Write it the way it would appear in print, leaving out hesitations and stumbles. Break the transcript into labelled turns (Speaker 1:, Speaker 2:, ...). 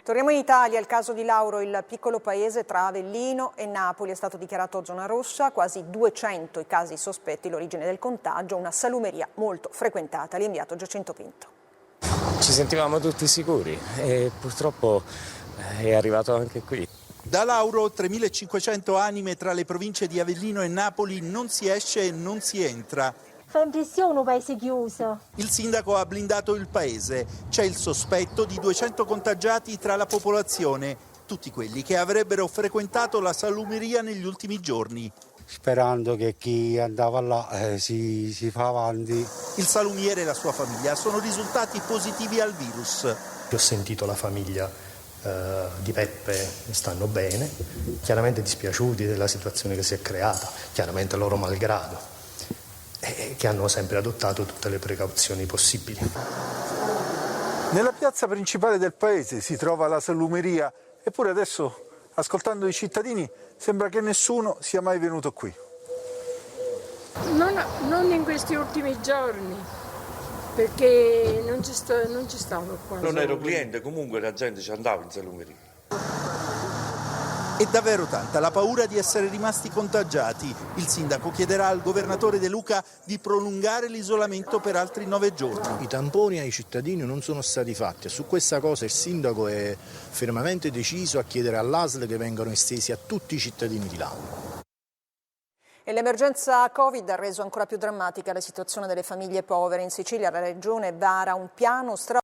Speaker 1: Torniamo in Italia, il caso di Lauro, il piccolo paese tra Avellino e Napoli, è stato dichiarato zona rossa, quasi 200 i casi sospetti, l'origine del contagio, una salumeria molto frequentata. L'inviato Giacinto Pinto.
Speaker 2: Ci sentivamo tutti sicuri e purtroppo è arrivato anche qui.
Speaker 3: Da Lauro, 3.500 anime tra le province di Avellino e Napoli, non si esce e non si entra.
Speaker 4: Fa impressione un paese chiuso.
Speaker 3: Il sindaco ha blindato il paese. C'è il sospetto di 200 contagiati tra la popolazione, tutti quelli che avrebbero frequentato la salumeria negli ultimi giorni.
Speaker 5: Sperando che chi andava là si fa avanti.
Speaker 3: Il salumiere e la sua famiglia sono risultati positivi al virus.
Speaker 6: Ho sentito la famiglia di Peppe, stanno bene, chiaramente dispiaciuti della situazione che si è creata, chiaramente loro malgrado, e che hanno sempre adottato tutte le precauzioni possibili.
Speaker 7: Nella piazza principale del paese si trova la salumeria, eppure adesso, ascoltando i cittadini, sembra che nessuno sia mai venuto qui.
Speaker 8: Non in questi ultimi giorni, perché non ci stavo qua.
Speaker 9: Non ero cliente, comunque la gente ci andava in salumeria.
Speaker 3: È davvero tanta la paura di essere rimasti contagiati. Il sindaco chiederà al governatore De Luca di prolungare l'isolamento per altri 9 giorni.
Speaker 10: I tamponi ai cittadini non sono stati fatti e su questa cosa il sindaco è fermamente deciso a chiedere all'ASL che vengano estesi a tutti i cittadini di Lauro.
Speaker 1: E l'emergenza Covid ha reso ancora più drammatica la situazione delle famiglie povere. In Sicilia la regione vara un piano straordinario